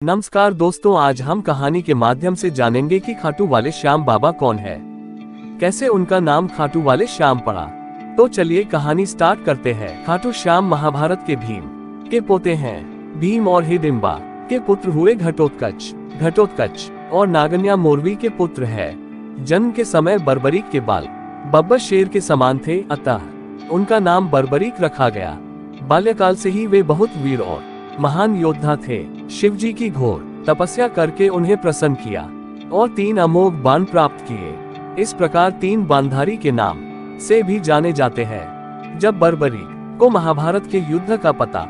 नमस्कार दोस्तों, आज हम कहानी के माध्यम से जानेंगे कि खाटू वाले श्याम बाबा कौन है, कैसे उनका नाम खाटू वाले श्याम पड़ा। तो चलिए कहानी स्टार्ट करते हैं। खाटू श्याम महाभारत के भीम के पोते हैं। भीम और हिडिंबा के पुत्र हुए घटोत्कच और नागन्या मोरवी के पुत्र है। जन्म के समय बर्बरीक के बाल बब्बर शेर के समान थे, अतः उनका नाम बर्बरीक रखा गया। बाल्यकाल से ही वे बहुत वीर और महान योद्धा थे। शिवजी की घोर तपस्या करके उन्हें प्रसन्न किया और 3 अमोघ बाण प्राप्त किए। इस प्रकार 3 बाणधारी के नाम से भी जाने जाते हैं। जब बर्बरीक को महाभारत के युद्ध का पता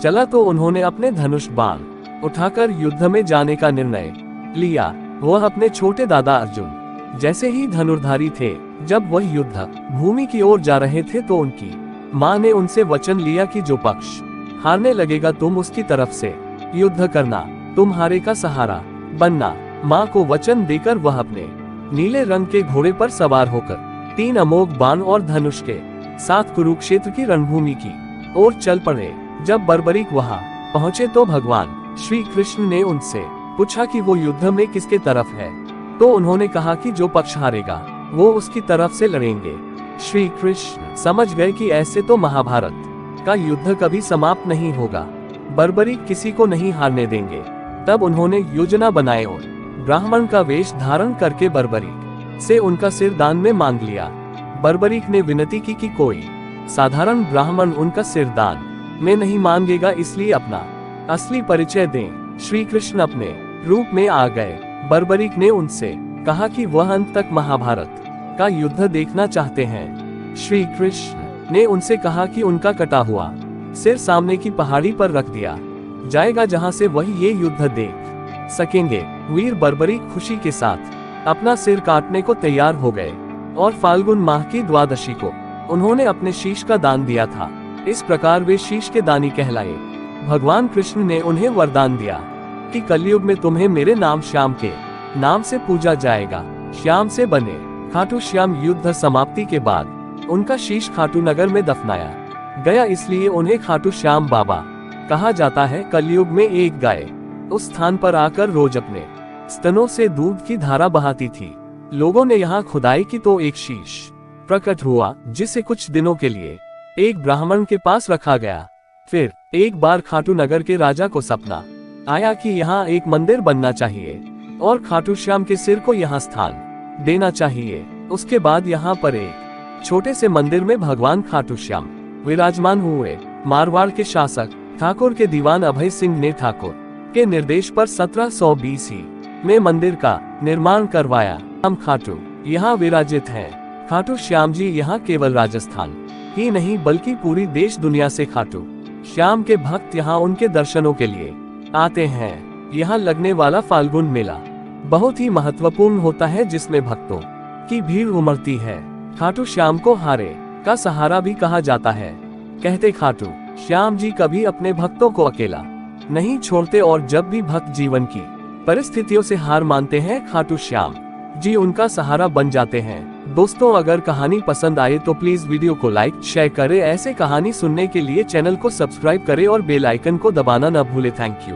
चला तो उन्होंने अपने धनुष बाण उठाकर युद्ध में जाने का निर्णय लिया। वह अपने छोटे दादा अर्जुन जैसे ही धनुर्धारी थे। जब वह युद्ध भूमि की ओर जा रहे थे तो उनकी मां ने उनसे वचन लिया कि जो पक्ष हारने लगेगा तुम उसकी तरफ से युद्ध करना, तुम्हारे का सहारा बनना। मां को वचन देकर वह अपने नीले रंग के घोड़े पर सवार होकर 3 अमोघ बाण और धनुष के साथ कुरुक्षेत्र की रणभूमि की ओर चल पड़े। जब बर्बरीक वहां पहुंचे तो भगवान श्री कृष्ण ने उनसे पूछा कि वो युद्ध में किसके तरफ है, तो उन्होंने कहा कि जो पक्ष हारेगा वो उसकी तरफ से लड़ेंगे। श्री कृष्ण समझ गए कि ऐसे तो महाभारत का युद्ध कभी समाप्त नहीं होगा, बर्बरीक किसी को नहीं हारने देंगे। तब उन्होंने योजना बनाई और ब्राह्मण का वेश धारण करके बर्बरीक से उनका सिर दान में मांग लिया। बर्बरीक ने विनती की कि कोई साधारण ब्राह्मण उनका सिर दान में नहीं मांगेगा, इसलिए अपना असली परिचय दें। श्री कृष्ण अपने रूप में आ गए। बर्बरीक ने उनसे कहा कि वह अंत तक महाभारत का युद्ध देखना चाहते हैं। श्री कृष्ण ने उनसे कहा कि उनका कटा हुआ सिर सामने की पहाड़ी पर रख दिया जाएगा, जहां से वही ये युद्ध देख सकेंगे। वीर बर्बरीक खुशी के साथ अपना सिर काटने को तैयार हो गए और फाल्गुन माह की द्वादशी को उन्होंने अपने शीश का दान दिया था। इस प्रकार वे शीश के दानी कहलाए। भगवान कृष्ण ने उन्हें वरदान दिया कि कलयुग में तुम्हें मेरे नाम श्याम के नाम से पूजा जाएगा। श्याम से बने खाटू श्याम युद्ध समाप्ति के बाद उनका शीश खाटू नगर में दफनाया गया, इसलिए उन्हें खाटू श्याम बाबा कहा जाता है। कलयुग में एक गाय उस स्थान पर आकर रोज अपने स्तनों से दूध की धारा बहाती थी। लोगों ने यहाँ खुदाई की तो एक शीश प्रकट हुआ, जिसे कुछ दिनों के लिए एक ब्राह्मण के पास रखा गया। फिर एक बार खाटू नगर के राजा को सपना आया कि यहाँ एक मंदिर बनना चाहिए और खाटू श्याम के सिर को यहाँ स्थान देना चाहिए। उसके बाद यहाँ पर एक छोटे से मंदिर में भगवान खाटू श्याम विराजमान हुए। मारवाड़ के शासक ठाकुर के दीवान अभय सिंह ने ठाकुर के निर्देश पर 1720 में मंदिर का निर्माण करवाया। हम खाटू यहाँ विराजित हैं। खाटू श्याम जी यहाँ केवल राजस्थान ही नहीं बल्कि पूरी देश दुनिया से खाटू श्याम के भक्त यहाँ उनके दर्शनों के लिए आते हैं। यहाँ लगने वाला फाल्गुन मेला बहुत ही महत्वपूर्ण होता है, जिसमें भक्तों की भीड़ उमड़ती है। खाटू श्याम को हारे का सहारा भी कहा जाता है। कहते खाटू श्याम जी कभी अपने भक्तों को अकेला नहीं छोड़ते और जब भी भक्त जीवन की परिस्थितियों से हार मानते हैं, खाटू श्याम जी उनका सहारा बन जाते हैं। दोस्तों, अगर कहानी पसंद आए तो प्लीज वीडियो को लाइक शेयर करें। ऐसे कहानी सुनने के लिए चैनल को सब्सक्राइब करें और बेल आइकन को दबाना न भूले। Thank you.